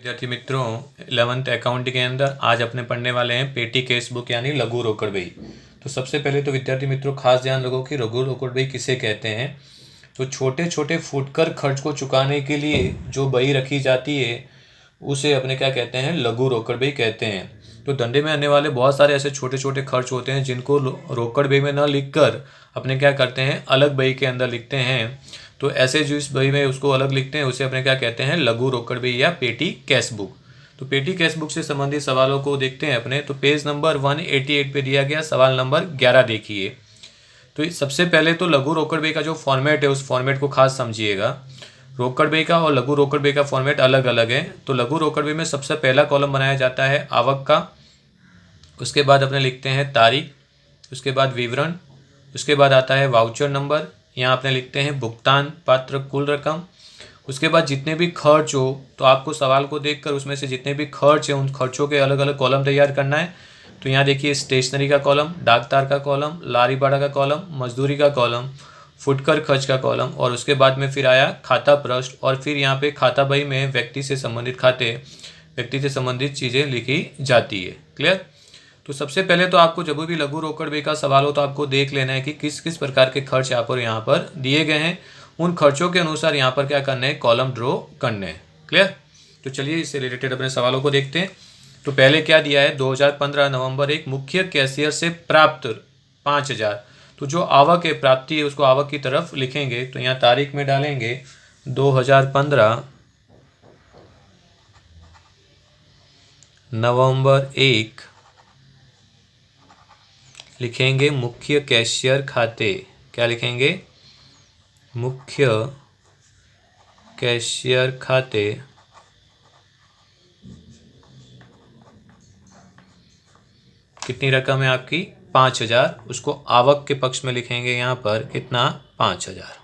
विद्यार्थी मित्रों 11th account के अंदर आज अपने पढ़ने वाले हैं पेटी केस बुक यानी लघु रोकड़ बही। तो सबसे पहले तो विद्यार्थी मित्रों खास ध्यान रखो कि लघु रोकड़ बही किसे कहते हैं। तो छोटे छोटे फुटकर खर्च को चुकाने के लिए जो बही रखी जाती है उसे अपने क्या कहते हैं, लघु रोकड़ बही कहते हैं। तो धंधे में आने वाले बहुत सारे ऐसे छोटे छोटे खर्च होते हैं जिनको रोकड़ बही में न लिखकर अपने क्या करते हैं, अलग बही के अंदर लिखते हैं। तो ऐसे जो इस बही में उसको अलग लिखते हैं उसे अपने क्या कहते हैं, लघु रोकड़ बही या पेटी कैश बुक। तो पेटी कैश बुक से संबंधित सवालों को देखते हैं अपने। तो पेज नंबर 188 पे दिया गया सवाल नंबर 11 देखिए। तो सबसे पहले तो लघु रोकड़ बही का जो फॉर्मेट है उस फॉर्मेट को खास समझिएगा। रोकड़ बही का और लघु रोकड़ बही का फॉर्मेट अलग अलग है। तो लघु रोकड़ बही में सबसे पहला कॉलम बनाया जाता है आवक का, उसके बाद अपने लिखते हैं तारीख, उसके बाद विवरण, उसके बाद आता है वाउचर नंबर, यहाँ अपने लिखते हैं भुगतान पात्र कुल रकम। उसके बाद जितने भी खर्च हो तो आपको सवाल को देखकर उसमें से जितने भी खर्च हैं उन खर्चों के अलग अलग कॉलम तैयार करना है। तो यहाँ देखिए स्टेशनरी का कॉलम, डाकतार का कॉलम, लारी भाड़ा का कॉलम, मजदूरी का कॉलम, फुटकर खर्च का कॉलम और उसके बाद में फिर आया खाता पृष्ठ और फिर यहाँ पे खाता बही में व्यक्ति से संबंधित चीज़ें लिखी जाती है। क्लियर। तो सबसे पहले तो आपको जब भी लघु रोकड़ बही का सवाल हो तो आपको देख लेना है कि किस किस प्रकार के खर्च यहाँ पर दिए गए हैं। उन खर्चों के अनुसार यहाँ पर क्या करना है, कॉलम ड्रॉ करने हैं। क्लियर। तो चलिए इससे रिलेटेड अपने सवालों को देखते हैं। तो पहले क्या दिया है, 2015 नवंबर एक मुख्य कैशियर से प्राप्त 5000। तो जो आवक है, प्राप्ति है, उसको आवक की तरफ लिखेंगे। तो यहाँ तारीख में डालेंगे 2015 नवंबर 1, लिखेंगे मुख्य कैशियर खाते। क्या लिखेंगे, मुख्य कैशियर खाते कितनी रकम है आपकी, 5000। उसको आवक के पक्ष में लिखेंगे यहाँ पर कितना, 5000।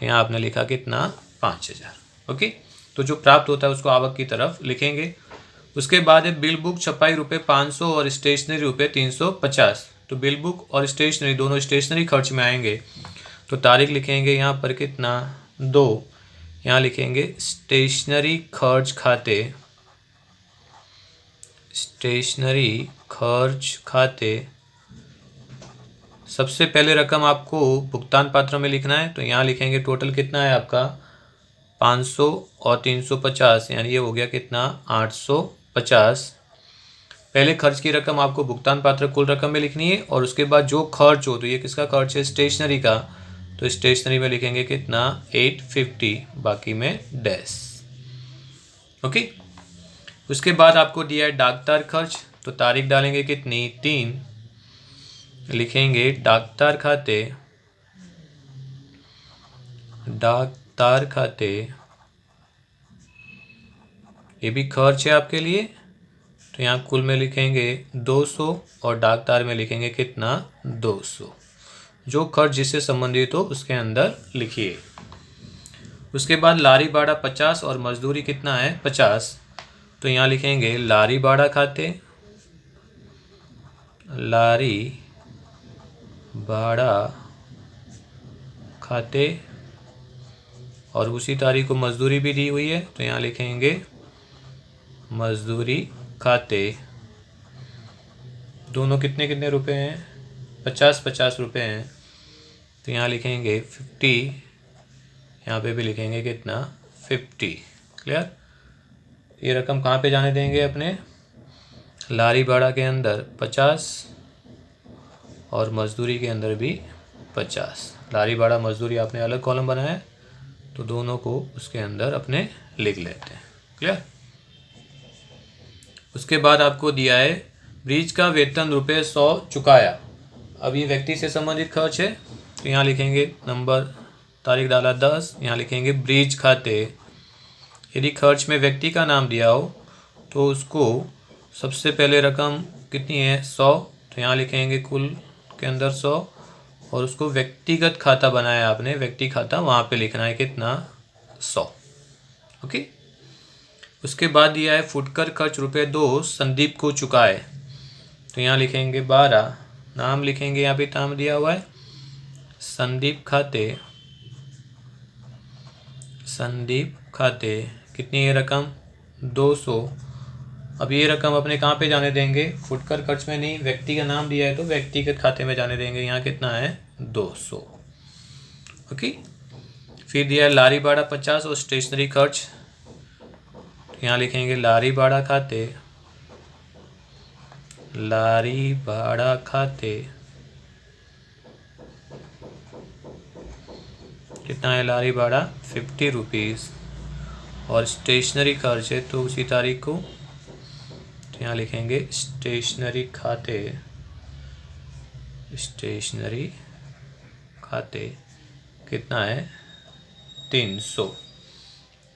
यहाँ आपने लिखा कितना, 5000। ओके। तो जो प्राप्त होता है उसको आवक की तरफ लिखेंगे। उसके बाद है बिल बुक छपाई ₹500 और स्टेशनरी ₹350। तो बिल बुक और स्टेशनरी दोनों स्टेशनरी खर्च में आएंगे। तो तारीख लिखेंगे यहाँ पर कितना, 2। यहाँ लिखेंगे स्टेशनरी खर्च खाते, स्टेशनरी खर्च खाते। सबसे पहले रकम आपको भुगतान पात्र में लिखना है। तो यहाँ लिखेंगे टोटल कितना है आपका, 500 और 350, यानी ये हो गया कितना, 850। पहले खर्च की रकम आपको भुगतान पात्र कुल रकम में लिखनी है और उसके बाद जो खर्च हो, तो ये किसका खर्च है, स्टेशनरी का। तो स्टेशनरी में लिखेंगे कितना, 850, बाकी में डैश। ओके। उसके बाद आपको दिया है डाकतार खर्च। तो तारीख डालेंगे कितनी, 3, लिखेंगे डाकतार खाते, डाकतार खाते। ये भी खर्च है आपके लिए। तो यहाँ कुल में लिखेंगे 200 और डाकतार में लिखेंगे कितना, 200। जो खर्च जिससे संबंधित हो उसके अंदर लिखिए। उसके बाद लारी भाड़ा 50 और मजदूरी कितना है, 50। तो यहाँ लिखेंगे लारी भाड़ा खाते, लारी भाड़ा खाते और उसी तारीख को मजदूरी भी दी हुई है। तो यहाँ लिखेंगे मजदूरी खाते। दोनों कितने कितने रुपए हैं, 50-50 रुपये हैं। तो यहाँ लिखेंगे 50, यहाँ पे भी लिखेंगे कितना, 50। क्लियर। ये रकम कहाँ पे जाने देंगे, अपने लारी भाड़ा के अंदर 50 और मजदूरी के अंदर भी 50। लारी भाड़ा मजदूरी आपने अलग कॉलम बनाया है तो दोनों को उसके अंदर अपने लिख लेते हैं। क्लियर। उसके बाद आपको दिया है ब्रीज का वेतन ₹100 चुकाया। अब ये व्यक्ति से संबंधित खर्च है। तो यहाँ लिखेंगे नंबर, तारीख डाला 10, यहाँ लिखेंगे ब्रीज खाते। यदि खर्च में व्यक्ति का नाम दिया हो तो उसको सबसे पहले रकम कितनी है, 100। तो यहाँ लिखेंगे कुल के अंदर 100 और उसको व्यक्तिगत खाता बनाया आपने, व्यक्ति खाता, वहाँ पे लिखना है कितना, 100। ओके। उसके बाद दिया है फुटकर खर्च ₹2 संदीप को चुकाए। तो यहाँ लिखेंगे 12, नाम लिखेंगे, यहाँ पे नाम दिया हुआ है संदीप खाते, संदीप खाते। कितनी है रकम, 200। अब ये रकम अपने कहाँ पे जाने देंगे, फुटकर खर्च में नहीं, व्यक्ति का नाम दिया है तो व्यक्तिगत खाते में जाने देंगे। यहाँ कितना है 200। ओके, फिर दिया है लारी भाड़ा 50 और स्टेशनरी खर्च। यहाँ लिखेंगे लारी भाड़ा खाते, लारी भाड़ा खाते कितना है, लारी भाड़ा 50 रुपीज़ और स्टेशनरी खर्च है तो उसी तारीख को, तो यहाँ लिखेंगे स्टेशनरी खाते, स्टेशनरी खाते कितना है 300।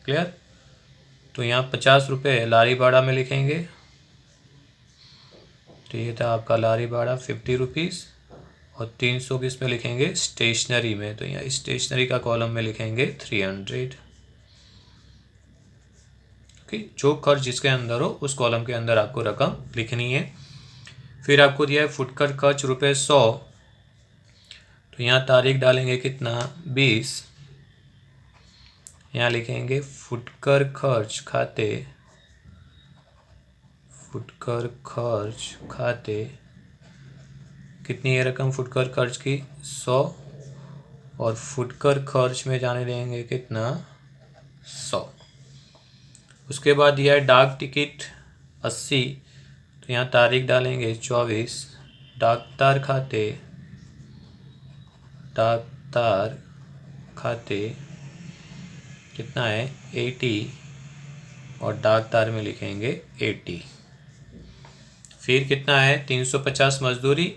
क्लियर। तो यहाँ 50 रुपये लारी भाड़ा में लिखेंगे, तो ये था आपका लारी भाड़ा 50 रुपीज़ और 300 किस में लिखेंगे, स्टेशनरी में। तो यहाँ स्टेशनरी का कॉलम में लिखेंगे 300। ओके, जो खर्च जिसके अंदर हो उस कॉलम के अंदर आपको रकम लिखनी है। फिर आपको दिया है फुटकर खर्च ₹100, तो यहाँ तारीख डालेंगे कितना 20। यहाँ लिखेंगे फुटकर खर्च खाते, फुटकर खर्च खाते कितनी है रकम फुटकर खर्च की 100 और फुटकर खर्च में जाने देंगे कितना 100। उसके बाद दिया है डाक टिकट 80, तो यहाँ तारीख डालेंगे 24। डाकतार खाते, डाकतार खाते कितना है 80 और डाकतार में लिखेंगे 80। फिर कितना है 350 मजदूरी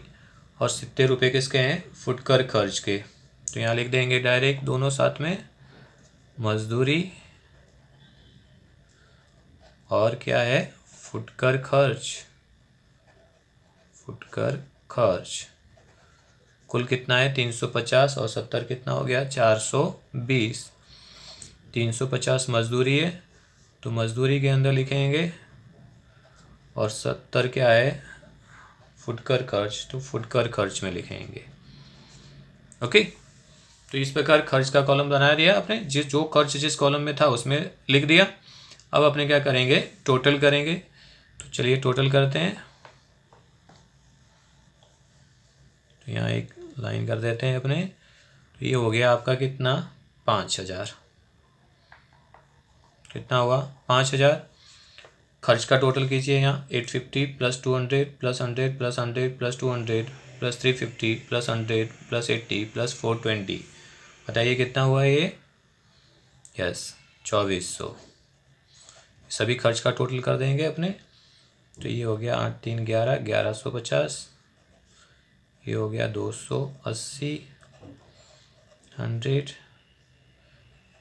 और 70 रुपये किसके हैं, फुटकर खर्च के। तो यहाँ लिख देंगे डायरेक्ट दोनों साथ में, मजदूरी और क्या है फुटकर खर्च, फुटकर खर्च कुल कितना है 350 और 70 कितना हो गया 420। 350 मजदूरी है तो मजदूरी के अंदर लिखेंगे और 70 क्या है फुटकर खर्च, तो फुटकर खर्च में लिखेंगे। ओके, तो इस प्रकार खर्च का कॉलम बना दिया आपने, जो खर्च जिस कॉलम में था उसमें लिख दिया। अब अपने क्या करेंगे, टोटल करेंगे। तो चलिए टोटल करते हैं। तो यहाँ एक लाइन कर देते हैं अपने, तो ये हो गया आपका कितना 5000। कितना हुआ 5000। खर्च का टोटल कीजिए, यहाँ 850 plus 200 plus 100 plus 100 plus 200 plus 350 plus 100 plus 80 plus 420, बताइए कितना हुआ ये, यस 2400। सभी खर्च का टोटल कर देंगे अपने, तो ये हो गया 8 3 11 1150, ये हो गया 280 100,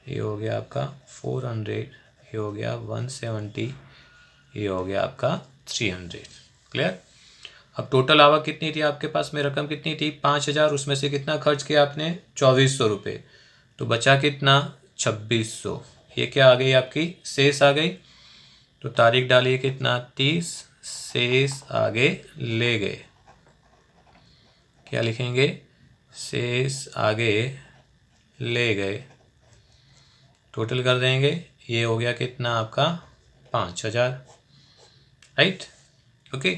ये हो गया आपका 400, ये हो गया 170, ये हो गया आपका 300। क्लियर। अब टोटल आवक कितनी थी आपके पास में, रकम कितनी थी 5000, उसमें से कितना खर्च किया आपने 2400 रुपये, तो बचा कितना 2600। ये क्या आ गई आपकी शेष आ गई, तो तारीख डालिए कितना 30, शेष आगे ले गए, क्या लिखेंगे शेष आगे ले गए, टोटल कर देंगे। ये हो गया कितना आपका 5000, राइट। ओके,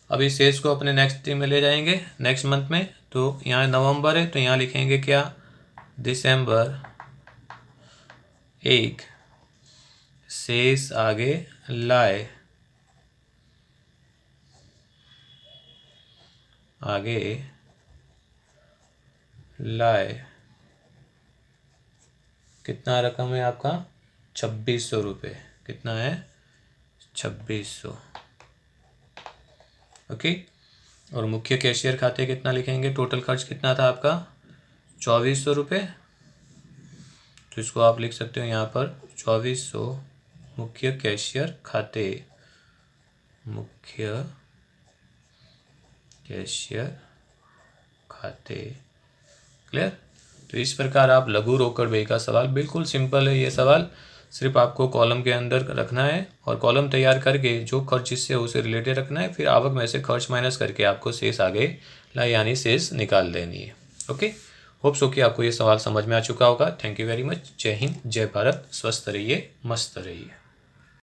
अब इस शेष को अपने नेक्स्ट में ले जाएंगे नेक्स्ट मंथ में। तो यहाँ नवंबर है तो यहाँ लिखेंगे क्या दिसंबर 1, शेष आगे लाए, आगे लाए कितना रकम है आपका 2600 रुपये, कितना है 2600। ओके, और मुख्य कैशियर खाते कितना लिखेंगे, टोटल खर्च कितना था आपका 2400 रुपये, तो इसको आप लिख सकते हो यहाँ पर 2400 मुख्य कैशियर खाते, मुख्य कैशियर खाते। क्लियर। तो इस प्रकार आप लघु रोकड़ व्यय का सवाल, बिल्कुल सिंपल है ये सवाल, सिर्फ आपको कॉलम के अंदर रखना है और कॉलम तैयार करके जो खर्च इससे उसे रिलेटेड रखना है, फिर आवक में से खर्च माइनस करके आपको शेष आगे लाई यानी शेष निकाल देनी है। ओके, होप सो कि आपको ये सवाल समझ में आ चुका होगा। Thank you very much. जय हिंद, जय भारत, स्वस्थ रहिए, मस्त रहिए।